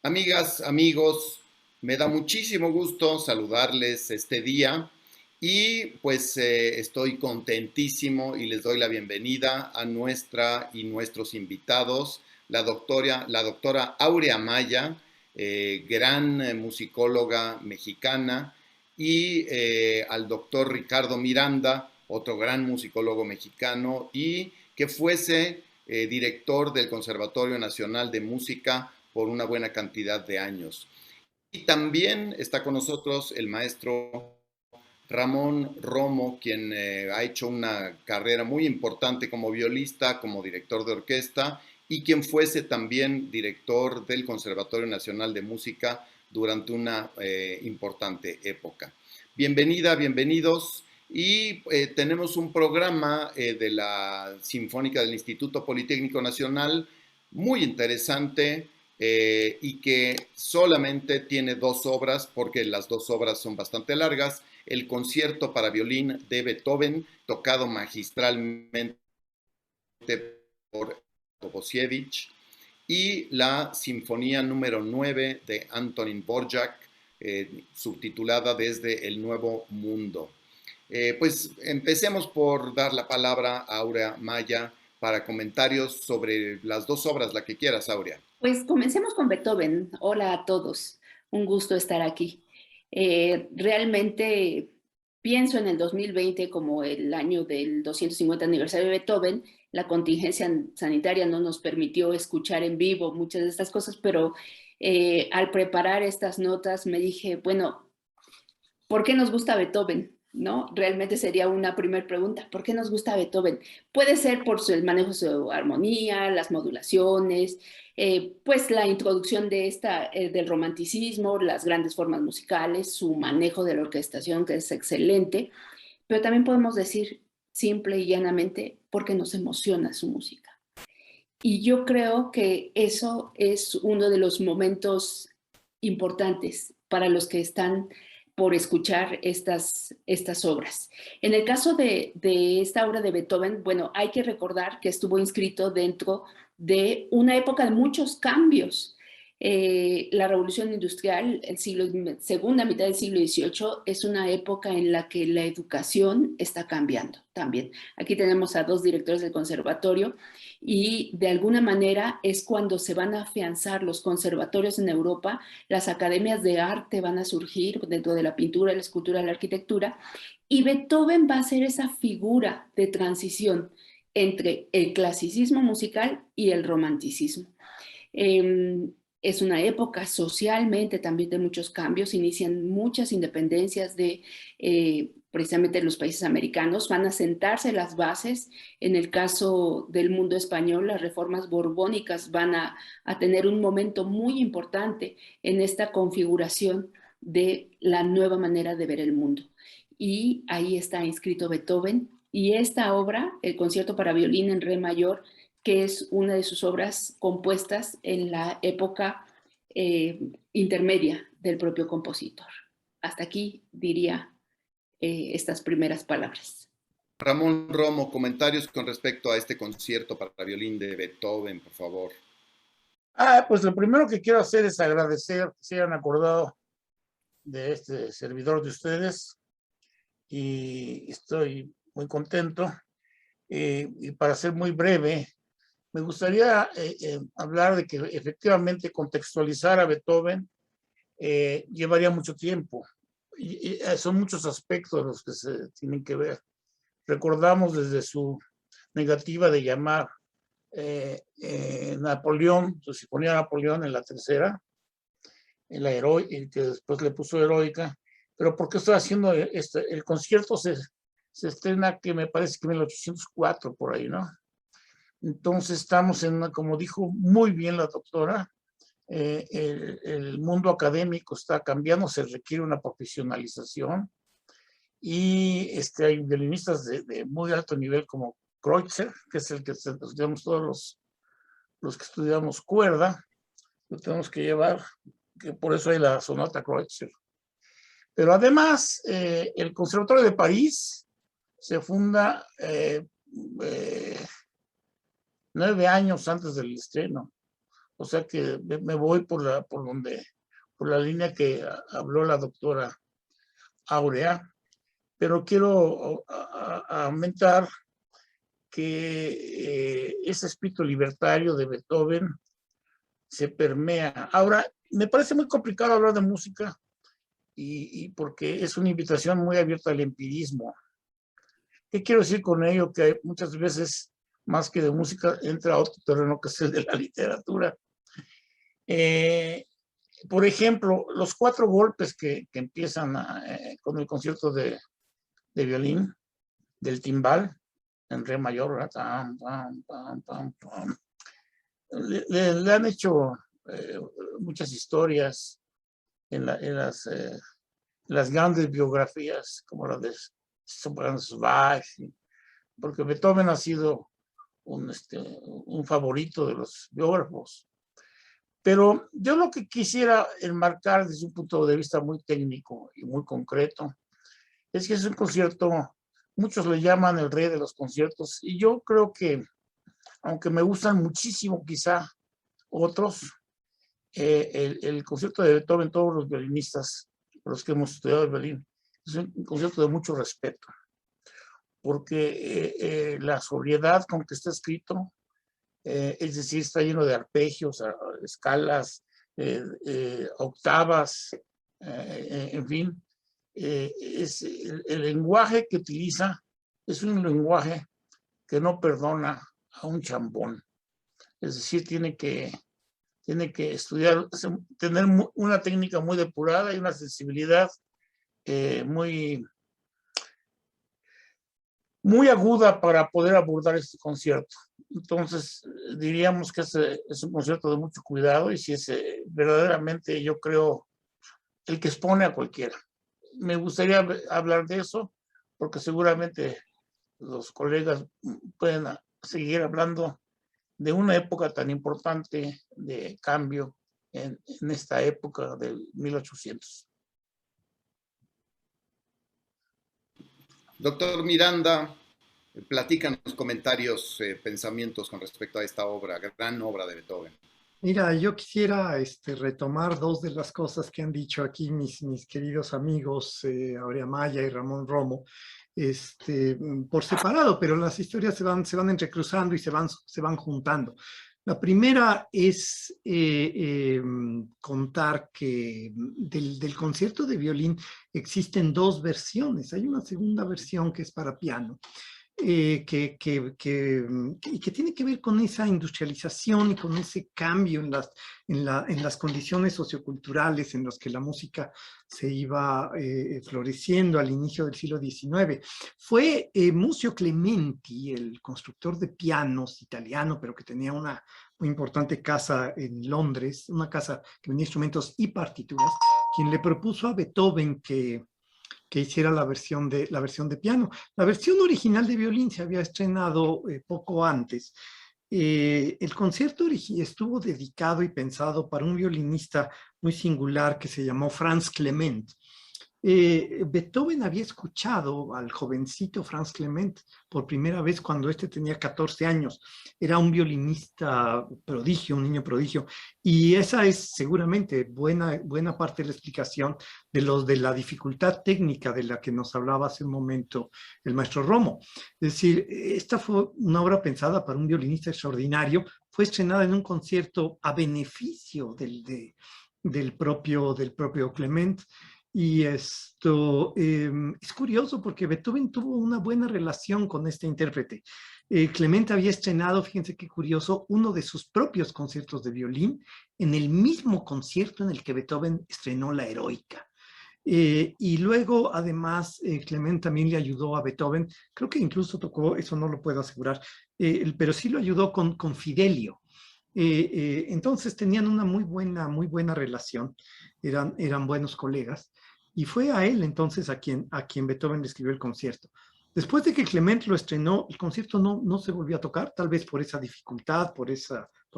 Amigas, amigos, me da muchísimo gusto saludarles este día y pues estoy contentísimo y les doy la bienvenida a nuestra y nuestros invitados, la doctora Aurea Maya, gran musicóloga mexicana, y al doctor Ricardo Miranda, otro gran musicólogo mexicano y que fuese director del Conservatorio Nacional de Música por una buena cantidad de años. Y también está con nosotros el maestro Ramón Romo, quien ha hecho una carrera muy importante como violista, como director de orquesta y quien fuese también director del Conservatorio Nacional de Música durante una importante época. Bienvenida, bienvenidos. Y tenemos un programa de la Sinfónica del Instituto Politécnico Nacional muy interesante, y que solamente tiene dos obras, porque las dos obras son bastante largas: el concierto para violín de Beethoven, tocado magistralmente por Bosiewicz, y la Sinfonía número 9 de Antonín Dvorak, subtitulada Desde el Nuevo Mundo. Pues empecemos por dar la palabra a Aurea Maya para comentarios sobre las dos obras, la que quieras, Aurea. Pues comencemos con Beethoven. Hola a todos, un gusto estar aquí. Realmente pienso en el 2020 como el año del 250 aniversario de Beethoven. La contingencia sanitaria no nos permitió escuchar en vivo muchas de estas cosas, pero al preparar estas notas me dije, bueno, ¿por qué nos gusta Beethoven? ¿No? Realmente sería una primera pregunta. ¿Por qué nos gusta Beethoven? Puede ser por el manejo de su armonía, las modulaciones, pues la introducción de del romanticismo, las grandes formas musicales, su manejo de la orquestación, que es excelente, pero también podemos decir simple y llanamente porque nos emociona su música. Y yo creo que eso es uno de los momentos importantes para los que están por escuchar estas obras. En el caso de esta obra de Beethoven, bueno, hay que recordar que estuvo inscrito dentro de una época de muchos cambios. La revolución industrial, segunda mitad del siglo XVIII, es una época en la que la educación está cambiando también. Aquí tenemos a dos directores del conservatorio y de alguna manera es cuando se van a afianzar los conservatorios en Europa, las academias de arte van a surgir dentro de la pintura, la escultura, la arquitectura, y Beethoven va a ser esa figura de transición entre el clasicismo musical y el romanticismo. Es una época socialmente también de muchos cambios, inician muchas independencias de precisamente los países americanos, van a sentarse las bases. En el caso del mundo español, las reformas borbónicas van a tener un momento muy importante en esta configuración de la nueva manera de ver el mundo. Y ahí está inscrito Beethoven, y esta obra, el concierto para violín en re mayor, que es una de sus obras compuestas en la época intermedia del propio compositor. Hasta aquí diría estas primeras palabras. Ramón Romo, comentarios con respecto a este concierto para violín de Beethoven, por favor. Pues lo primero que quiero hacer es agradecer que se hayan acordado de este servidor de ustedes y estoy muy contento. Y para ser muy breve, me gustaría hablar de que efectivamente contextualizar a Beethoven llevaría mucho tiempo. Y son muchos aspectos los que se tienen que ver. Recordamos desde su negativa de llamar Napoleón, su sinfonía Napoleón en la tercera, en la que después le puso heroica. Pero ¿por qué estoy haciendo esto? El concierto se estrena, que me parece que en 1804, por ahí, ¿no? Entonces estamos en una, como dijo muy bien la doctora, el mundo académico está cambiando, se requiere una profesionalización, y hay violinistas de muy alto nivel como Kreutzer, que es el que estudiamos todos los que estudiamos cuerda, lo tenemos que llevar, que por eso hay la sonata Kreutzer. Pero además, el Conservatorio de París se funda 9 años antes del estreno. O sea que me voy por la línea que habló la doctora Aurea, pero quiero aumentar que ese espíritu libertario de Beethoven se permea. Ahora, me parece muy complicado hablar de música y porque es una invitación muy abierta al empirismo. ¿Qué quiero decir con ello? Que muchas veces, más que de música, entra a otro terreno que es el de la literatura. Por ejemplo, los 4 golpes que empiezan con el concierto de violín, del timbal, en re mayor, tam, pam, pam, pam, pam. Le han hecho muchas historias en las grandes biografías, como la de Zweig, porque Beethoven ha sido un favorito de los biógrafos. Pero yo lo que quisiera enmarcar desde un punto de vista muy técnico y muy concreto es que es un concierto, muchos le llaman el rey de los conciertos, y yo creo que, aunque me gustan muchísimo quizá otros, el concierto de Beethoven, todos los violinistas, los que hemos estudiado el violín, es un concierto de mucho respeto, porque la sobriedad con que está escrito, es decir, está lleno de arpegios, escalas, octavas, en fin, es el lenguaje que utiliza es un lenguaje que no perdona a un chambón. Es decir, tiene que estudiar, tener una técnica muy depurada y una sensibilidad muy aguda para poder abordar este concierto. Entonces, diríamos que es un concierto de mucho cuidado, y si es verdaderamente, yo creo, el que expone a cualquiera. Me gustaría hablar de eso, porque seguramente los colegas pueden seguir hablando de una época tan importante de cambio en esta época del 1800. Doctor Miranda, platícanos comentarios, pensamientos con respecto a esta obra, gran obra de Beethoven. Mira, yo quisiera retomar 2 de las cosas que han dicho aquí mis queridos amigos Aurea Maya y Ramón Romo, por separado, pero las historias se van entrecruzando y se van juntando. La primera es contar que del concierto de violín existen 2 versiones. Hay una segunda versión que es para piano, que tiene que ver con esa industrialización y con ese cambio en las condiciones socioculturales en las que la música se iba floreciendo al inicio del siglo XIX. Fue Muzio Clementi, el constructor de pianos italiano, pero que tenía una muy importante casa en Londres, una casa que vendía instrumentos y partituras, quien le propuso a Beethoven que hiciera la versión de piano. La versión original de violín se había estrenado poco antes. El concierto estuvo dedicado y pensado para un violinista muy singular que se llamó Franz Clement. Beethoven había escuchado al jovencito Franz Clement por primera vez cuando tenía 14 años. Era un violinista prodigio, un niño prodigio, y esa es seguramente buena parte de la explicación de la dificultad técnica de la que nos hablaba hace un momento el maestro Romo. Es decir, esta fue una obra pensada para un violinista extraordinario, fue estrenada en un concierto a beneficio del propio Clement. Y esto es curioso porque Beethoven tuvo una buena relación con este intérprete. Clement había estrenado, fíjense qué curioso, uno de sus propios conciertos de violín en el mismo concierto en el que Beethoven estrenó la Heroica. Y luego, además, Clement también le ayudó a Beethoven, creo que incluso tocó, eso no lo puedo asegurar, pero sí lo ayudó con Fidelio. Entonces tenían una muy buena relación, eran buenos colegas, y fue a él entonces a quien Beethoven le escribió el concierto. Después de que Clement lo estrenó, el concierto no se volvió a tocar, tal vez por esa dificultad, por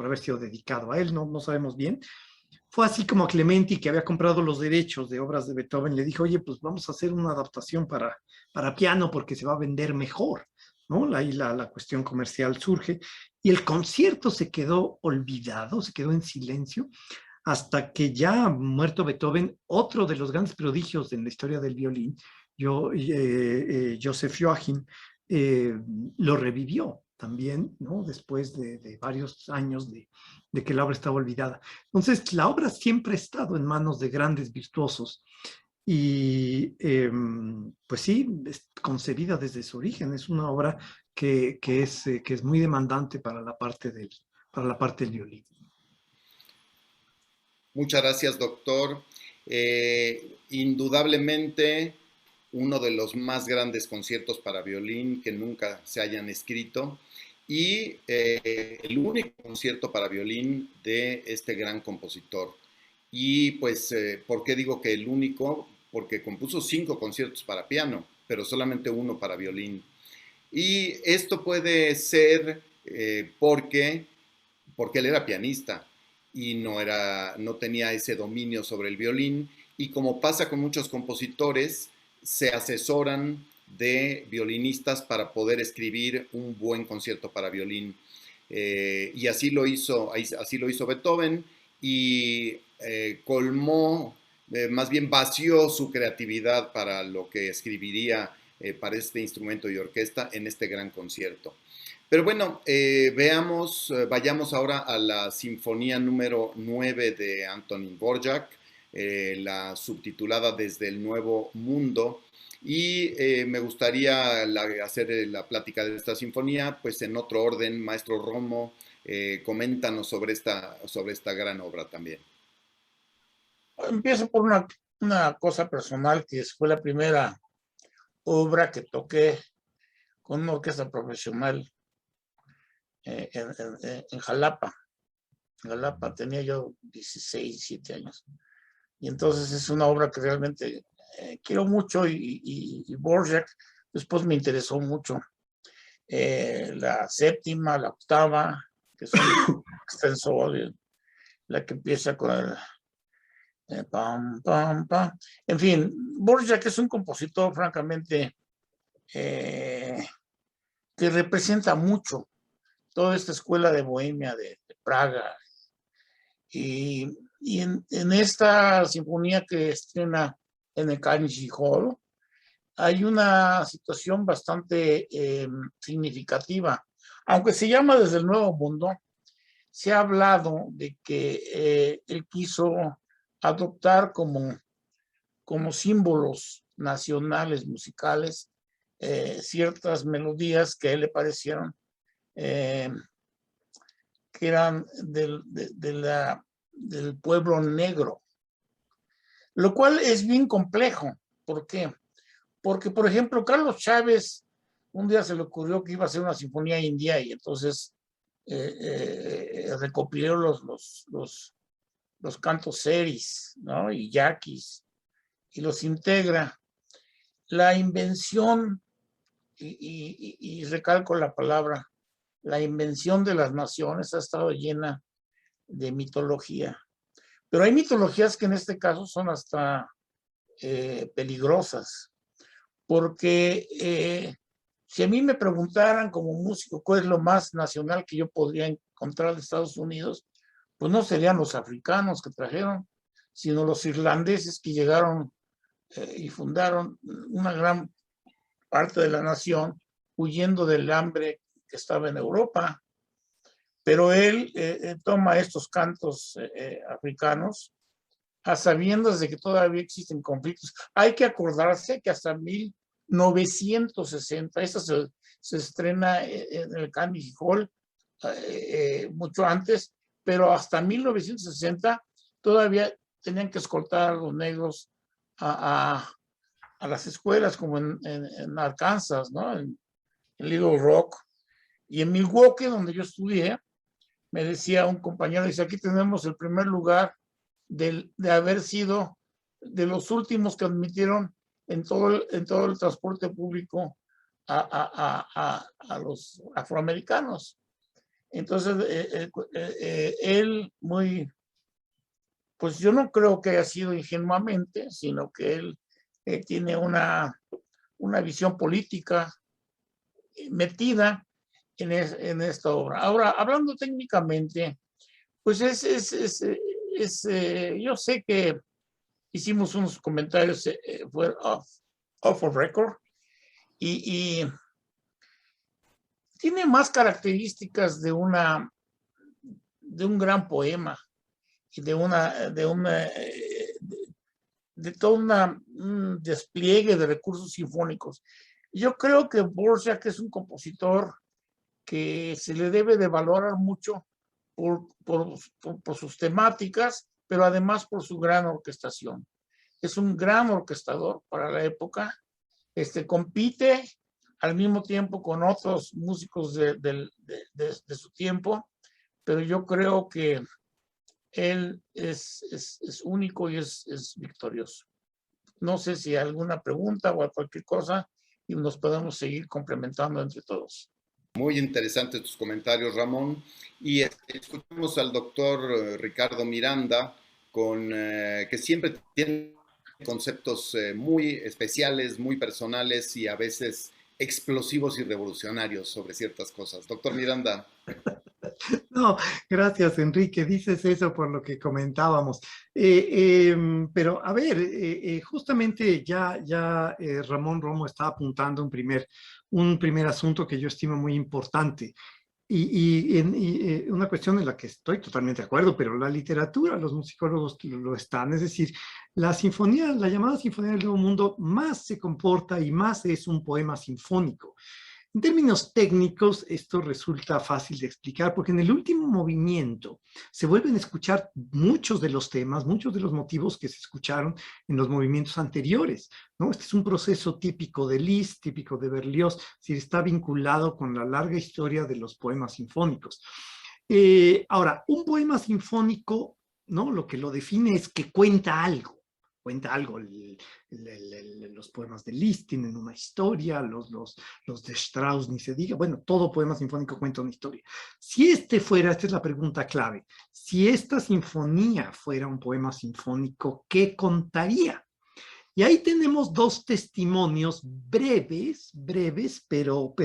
haber sido dedicado a él, no sabemos bien. Fue así como Clementi, que había comprado los derechos de obras de Beethoven, le dijo, oye, pues vamos a hacer una adaptación para piano porque se va a vender mejor, ¿no? Ahí la cuestión comercial surge. Y el concierto se quedó olvidado, se quedó en silencio, hasta que ya muerto Beethoven, otro de los grandes prodigios en la historia del violín, Joseph Joachim, lo revivió también, ¿no? Después de varios años de que la obra estaba olvidada. Entonces, la obra siempre ha estado en manos de grandes virtuosos y, pues sí, es concebida desde su origen. Es una obra que es muy demandante para la parte del violín. Muchas gracias, doctor. Indudablemente uno de los más grandes conciertos para violín que nunca se hayan escrito y el único concierto para violín de este gran compositor. Y pues, ¿por qué digo que el único? Porque compuso 5 conciertos para piano, pero solamente uno para violín. Y esto puede ser porque él era pianista y no tenía ese dominio sobre el violín, y como pasa con muchos compositores, se asesoran de violinistas para poder escribir un buen concierto para violín. Y así lo hizo Beethoven, y colmó, más bien vació su creatividad para lo que escribiría para este instrumento y orquesta en este gran concierto. Pero bueno, vayamos ahora a la sinfonía número 9 de Antonín Dvorak, la subtitulada Desde el Nuevo Mundo. Y me gustaría hacer la plática de esta sinfonía, pues en otro orden. Maestro Romo, coméntanos sobre esta gran obra también. Empiezo por una cosa personal, que fue la primera obra que toqué con una orquesta profesional en Jalapa. En Jalapa tenía yo 16, 17 años. Y entonces es una obra que realmente quiero mucho, y Dvorak después me interesó mucho. La séptima, la octava, que son extensores, la que empieza con el pam, pam, pam. En fin, Dvorak es un compositor francamente que representa mucho toda esta escuela de Bohemia, de Praga. Y en esta sinfonía que estrena en el Carnegie Hall, hay una situación bastante significativa. Aunque se llama Desde el Nuevo Mundo, se ha hablado de que él quiso adoptar como símbolos nacionales musicales ciertas melodías que a él le parecieron que eran del pueblo negro, lo cual es bien complejo. ¿Por qué? Porque, por ejemplo, Carlos Chávez un día se le ocurrió que iba a hacer una sinfonía india, y entonces recopiló los cantos seris, ¿no? Y yaquis, y los integra. La invención, y recalco la palabra, la invención de las naciones ha estado llena de mitología. Pero hay mitologías que en este caso son hasta peligrosas, porque si a mí me preguntaran como músico cuál es lo más nacional que yo podría encontrar de Estados Unidos, pues no serían los africanos que trajeron, sino los irlandeses que llegaron y fundaron una gran parte de la nación huyendo del hambre que estaba en Europa. Pero él toma estos cantos africanos a sabiendas de que todavía existen conflictos. Hay que acordarse que hasta 1960, esto se estrena en el Carnegie Hall mucho antes, pero hasta 1960 todavía tenían que escoltar a los negros a las escuelas, como en Arkansas, ¿no? En Little Rock. Y en Milwaukee, donde yo estudié, me decía un compañero, dice, aquí tenemos el primer lugar de haber sido de los últimos que admitieron en todo el transporte público a los afroamericanos. Entonces, él pues yo no creo que haya sido ingenuamente, sino que él tiene una visión política metida, en esta obra. Ahora, hablando técnicamente, pues yo sé que hicimos unos comentarios off of record y tiene más características de un gran poema y de todo un despliegue de recursos sinfónicos. Yo creo que Dvořák es un compositor que se le debe de valorar mucho por sus temáticas, pero además por su gran orquestación. Es un gran orquestador para la época. Compite al mismo tiempo con otros músicos de su tiempo, pero yo creo que él es único y es victorioso. No sé si hay alguna pregunta o cualquier cosa y nos podemos seguir complementando entre todos. Muy interesantes tus comentarios, Ramón. Y escuchamos al doctor Ricardo Miranda, que siempre tiene conceptos muy especiales, muy personales y a veces explosivos y revolucionarios sobre ciertas cosas. Doctor Miranda. No, gracias, Enrique. Dices eso por lo que comentábamos. Pero a ver, justamente ya Ramón Romo está apuntando un primer asunto que yo estimo muy importante. Una cuestión en la que estoy totalmente de acuerdo, pero la literatura, los musicólogos lo están. Es decir, la sinfonía, la llamada Sinfonía del Nuevo Mundo, más se comporta y más es un poema sinfónico. En términos técnicos, esto resulta fácil de explicar porque en el último movimiento se vuelven a escuchar muchos de los temas, muchos de los motivos que se escucharon en los movimientos anteriores, ¿no? Este es un proceso típico de Liszt, típico de Berlioz, si está vinculado con la larga historia de los poemas sinfónicos. Ahora, un poema sinfónico, ¿no? Lo que lo define es que cuenta algo. Los poemas de Liszt tienen una historia, los de Strauss ni se diga, bueno, todo poema sinfónico cuenta una historia. Si esta es la pregunta clave, si esta sinfonía fuera un poema sinfónico, ¿qué contaría? Y ahí tenemos dos testimonios breves, pero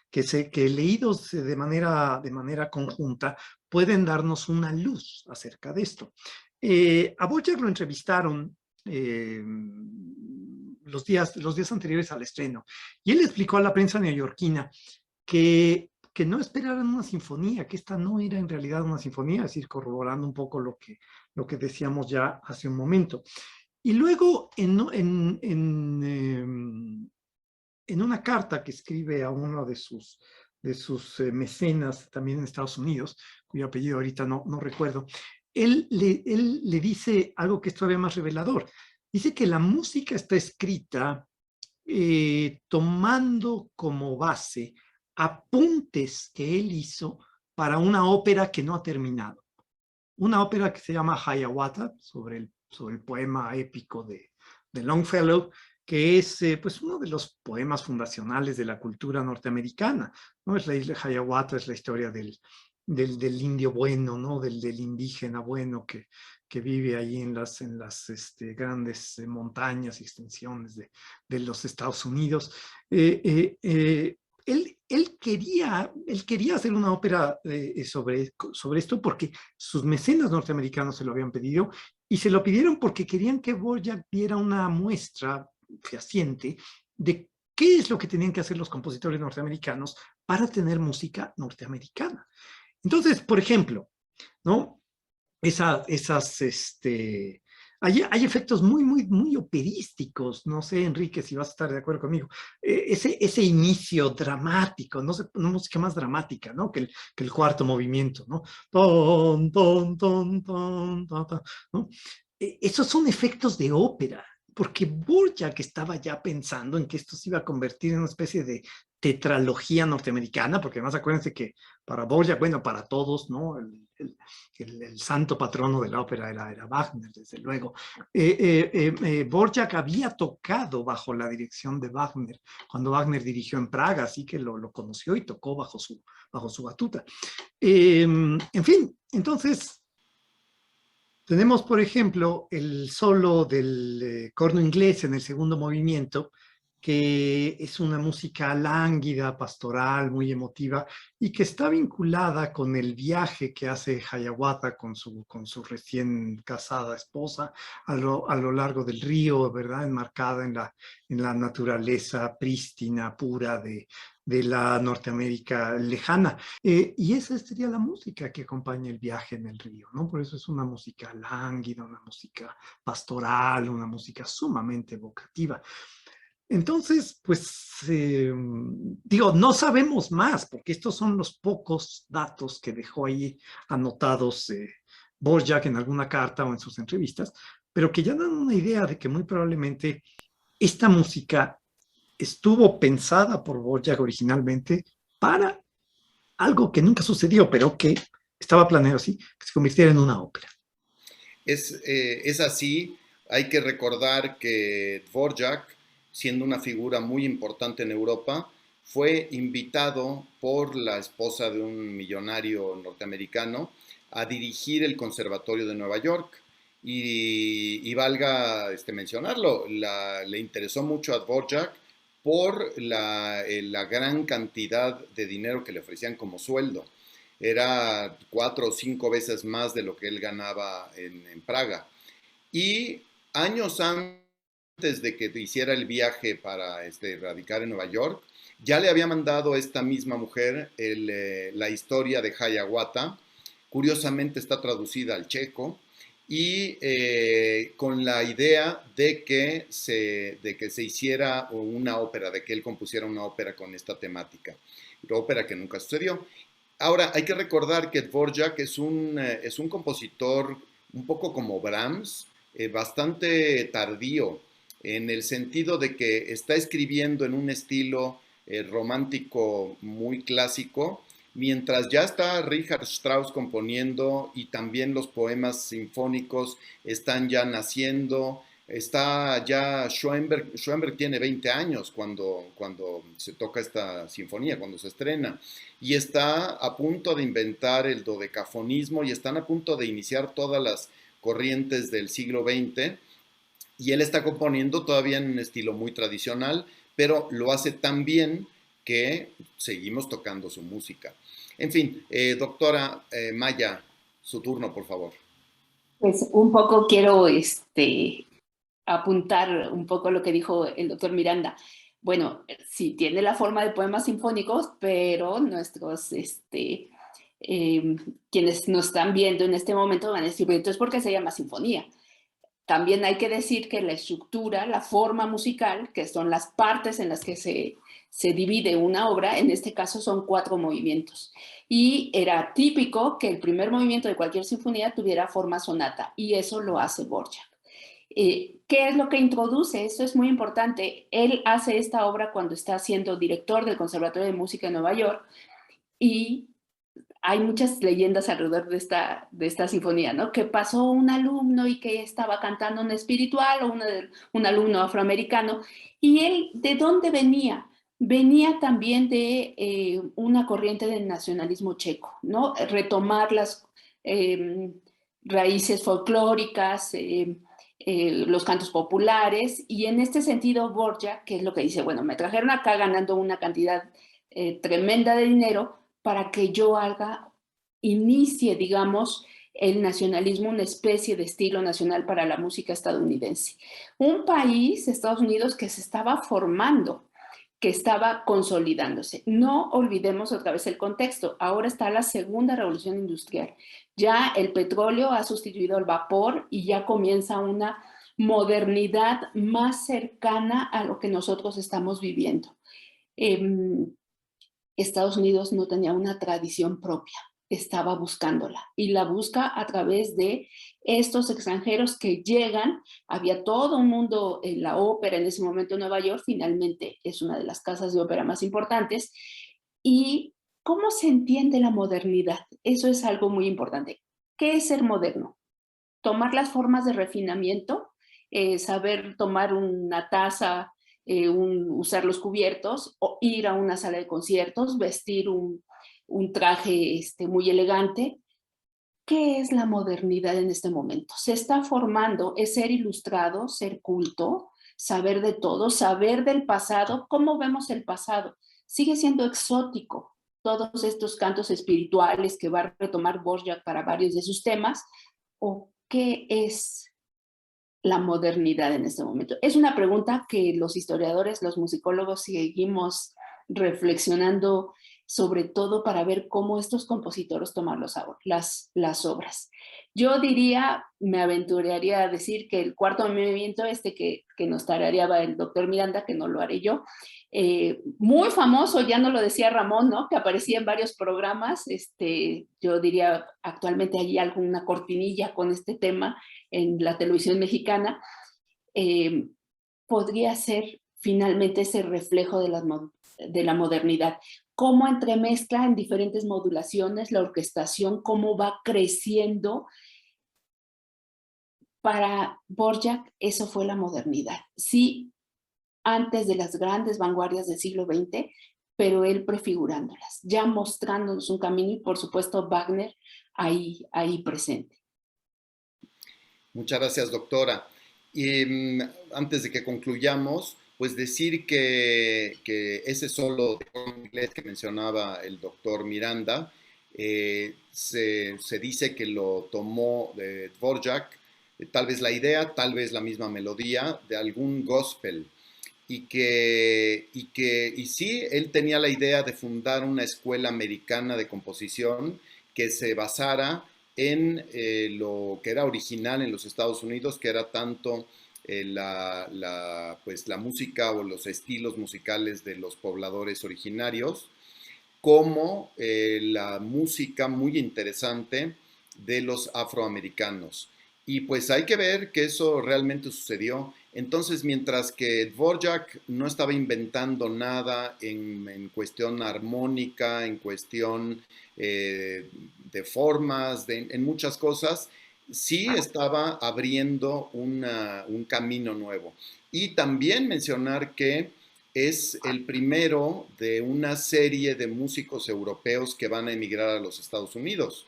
que leídos de manera conjunta pueden darnos una luz acerca de esto. A Dvořák lo entrevistaron los días anteriores al estreno. Y él explicó a la prensa neoyorquina que no esperaran una sinfonía, que esta no era en realidad una sinfonía, es decir, corroborando un poco lo que decíamos ya hace un momento. Y luego, en una carta que escribe a uno de sus mecenas, también en Estados Unidos, cuyo apellido ahorita no recuerdo, él le dice algo que es todavía más revelador. Dice que la música está escrita tomando como base apuntes que él hizo para una ópera que no ha terminado. Una ópera que se llama Hiawatha, sobre el poema épico de Longfellow, que es pues uno de los poemas fundacionales de la cultura norteamericana, ¿no? Es la isla Hiawatha, es la historia del indio bueno, ¿no? Del indígena bueno que vive allí en las grandes montañas y extensiones de los Estados Unidos. Él quería hacer una ópera sobre esto porque sus mecenas norteamericanos se lo habían pedido y se lo pidieron porque querían que Dvořák diera una muestra fehaciente de qué es lo que tenían que hacer los compositores norteamericanos para tener música norteamericana. Entonces, por ejemplo, ¿no? Hay efectos muy operísticos, no sé, Enrique, si vas a estar de acuerdo conmigo. Ese inicio dramático, no sé, una música más dramática, ¿no? Que el cuarto movimiento, ¿no? Ton, ton, ton, ton, ton, ton, ¿no? Esos son efectos de ópera, porque Dvořák estaba ya pensando en que esto se iba a convertir en una especie de tetralogía norteamericana, porque además acuérdense que para Dvořák, bueno, para todos, ¿no? El santo patrono de la ópera era Wagner, desde luego. Dvořák había tocado bajo la dirección de Wagner, cuando Wagner dirigió en Praga, así que lo conoció y tocó bajo su batuta. En fin, entonces tenemos, por ejemplo, el solo del corno inglés en el segundo movimiento, que es una música lánguida, pastoral, muy emotiva, y que está vinculada con el viaje que hace Hiawatha con su recién casada esposa a lo largo del río, ¿verdad? Enmarcada en la naturaleza prístina, pura de la Norteamérica lejana. Y esa sería la música que acompaña el viaje en el río, ¿no? Por eso es una música lánguida, una música pastoral, una música sumamente evocativa. Entonces, pues, digo, no sabemos más, porque estos son los pocos datos que dejó ahí anotados Dvorak en alguna carta o en sus entrevistas, pero que ya dan una idea de que muy probablemente esta música estuvo pensada por Dvorak originalmente para algo que nunca sucedió, pero que estaba planeado así, que se convirtiera en una ópera. Es así, hay que recordar que Dvorak, siendo una figura muy importante en Europa, fue invitado por la esposa de un millonario norteamericano a dirigir el Conservatorio de Nueva York. Y valga mencionarlo, le interesó mucho a Dvorak por la gran cantidad de dinero que le ofrecían como sueldo. Era 4 o 5 veces más de lo que él ganaba en Praga. Y años antes de que hiciera el viaje para radicar en Nueva York, ya le había mandado esta misma mujer la historia de Hiawatha. Curiosamente está traducida al checo y con la idea de que se hiciera una ópera, de que él compusiera una ópera con esta temática, ópera que nunca sucedió. Ahora, hay que recordar que Dvorak es un compositor un poco como Brahms, bastante tardío, en el sentido de que está escribiendo en un estilo romántico muy clásico, mientras ya está Richard Strauss componiendo y también los poemas sinfónicos están ya naciendo. Está ya Schoenberg tiene 20 años cuando se toca esta sinfonía, cuando se estrena, y está a punto de inventar el dodecafonismo y están a punto de iniciar todas las corrientes del siglo XX, y él está componiendo todavía en un estilo muy tradicional, pero lo hace tan bien que seguimos tocando su música. En fin, doctora Maya, su turno, por favor. Pues un poco quiero apuntar un poco lo que dijo el doctor Miranda. Bueno, sí, tiene la forma de poemas sinfónicos, pero nuestros, quienes nos están viendo en este momento van a decir, entonces, ¿por qué se llama sinfonía? También hay que decir que la estructura, la forma musical, que son las partes en las que se divide una obra, en este caso son 4 movimientos. Y era típico que el primer movimiento de cualquier sinfonía tuviera forma sonata, y eso lo hace Dvorak. ¿Qué es lo que introduce? Esto es muy importante. Él hace esta obra cuando está siendo director del Conservatorio de Música de Nueva York, y hay muchas leyendas alrededor de esta sinfonía, ¿no? Que pasó un alumno y que estaba cantando un espiritual o un alumno afroamericano. ¿Y él de dónde venía? Venía también de una corriente del nacionalismo checo, ¿no? Retomar las raíces folclóricas, los cantos populares, y en este sentido Dvorak, que es lo que dice, bueno, me trajeron acá ganando una cantidad tremenda de dinero para que yo inicie, digamos, el nacionalismo, una especie de estilo nacional para la música estadounidense. Un país, Estados Unidos, que se estaba formando, que estaba consolidándose. No olvidemos otra vez el contexto. Ahora está la segunda revolución industrial. Ya el petróleo ha sustituido el vapor y ya comienza una modernidad más cercana a lo que nosotros estamos viviendo. Estados Unidos no tenía una tradición propia, estaba buscándola, y la busca a través de estos extranjeros que llegan. Había todo un mundo en la ópera en ese momento en Nueva York, finalmente es una de las casas de ópera más importantes. ¿Y cómo se entiende la modernidad? Eso es algo muy importante. ¿Qué es ser moderno? Tomar las formas de refinamiento, saber tomar una taza, usar los cubiertos, o ir a una sala de conciertos, vestir un traje muy elegante. ¿Qué es la modernidad en este momento? Se está formando, es ser ilustrado, ser culto, saber de todo, saber del pasado. ¿Cómo vemos el pasado? Sigue siendo exótico todos estos cantos espirituales que va a retomar Dvorak para varios de sus temas, o qué es la modernidad en este momento. Es una pregunta que los historiadores, los musicólogos seguimos reflexionando, sobre todo para ver cómo estos compositores toman las obras. Yo diría, me aventuraría a decir que el cuarto movimiento, que nos tarareaba el doctor Miranda, que no lo haré yo, muy famoso, ya no lo decía Ramón, ¿no? Que aparecía en varios programas, yo diría actualmente hay alguna cortinilla con este tema en la televisión mexicana, podría ser finalmente ese reflejo de la modernidad. Cómo entremezcla en diferentes modulaciones la orquestación, cómo va creciendo. Para Dvorak eso fue la modernidad. Sí, antes de las grandes vanguardias del siglo XX, pero él prefigurándolas, ya mostrándonos un camino, y por supuesto Wagner ahí presente. Muchas gracias, doctora. Y antes de que concluyamos, pues decir que ese solo de inglés que mencionaba el doctor Miranda, se dice que lo tomó de Dvorak, tal vez la idea, tal vez la misma melodía, de algún gospel. Y sí, él tenía la idea de fundar una escuela americana de composición que se basara en lo que era original en los Estados Unidos, que era tanto pues, la música o los estilos musicales de los pobladores originarios, como la música muy interesante de los afroamericanos. Y pues hay que ver que eso realmente sucedió. Entonces, mientras que Dvorak no estaba inventando nada en cuestión armónica, en cuestión de formas, en muchas cosas, sí estaba abriendo un camino nuevo. Y también mencionar que es el primero de una serie de músicos europeos que van a emigrar a los Estados Unidos.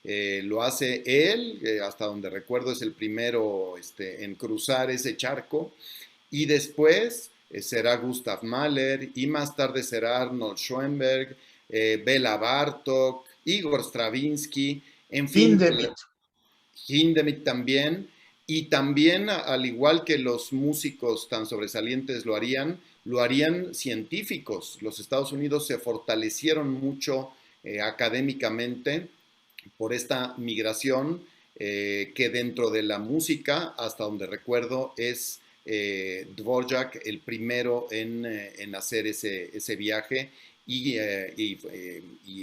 Lo hace él, hasta donde recuerdo es el primero en cruzar ese charco, y después será Gustav Mahler, y más tarde será Arnold Schoenberg, Bela Bartók, Igor Stravinsky, en fin, Hindemith también, y también, al igual que los músicos tan sobresalientes lo harían científicos. Los Estados Unidos se fortalecieron mucho académicamente por esta migración que dentro de la música, hasta donde recuerdo, es Dvorak el primero en hacer ese viaje y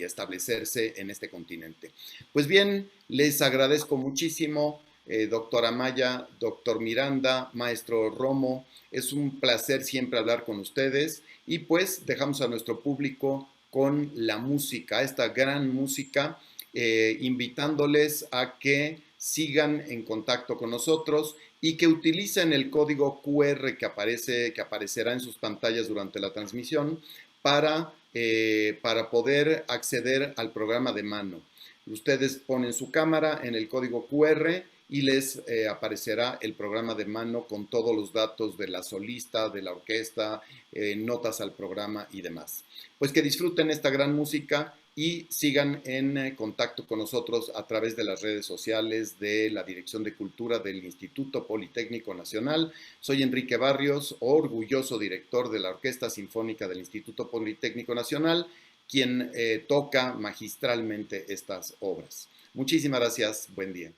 establecerse en este continente. Pues bien, les agradezco muchísimo, doctora Maya, doctor Miranda, maestro Romo. Es un placer siempre hablar con ustedes, y pues dejamos a nuestro público con la música, esta gran música, invitándoles a que sigan en contacto con nosotros y que utilicen el código QR que aparecerá en sus pantallas durante la transmisión para poder acceder al programa de mano. Ustedes ponen su cámara en el código QR y les aparecerá el programa de mano con todos los datos de la solista, de la orquesta, notas al programa y demás. Pues que disfruten esta gran música y sigan en contacto con nosotros a través de las redes sociales de la Dirección de Cultura del Instituto Politécnico Nacional. Soy Enrique Barrios, orgulloso director de la Orquesta Sinfónica del Instituto Politécnico Nacional, quien toca magistralmente estas obras. Muchísimas gracias, buen día.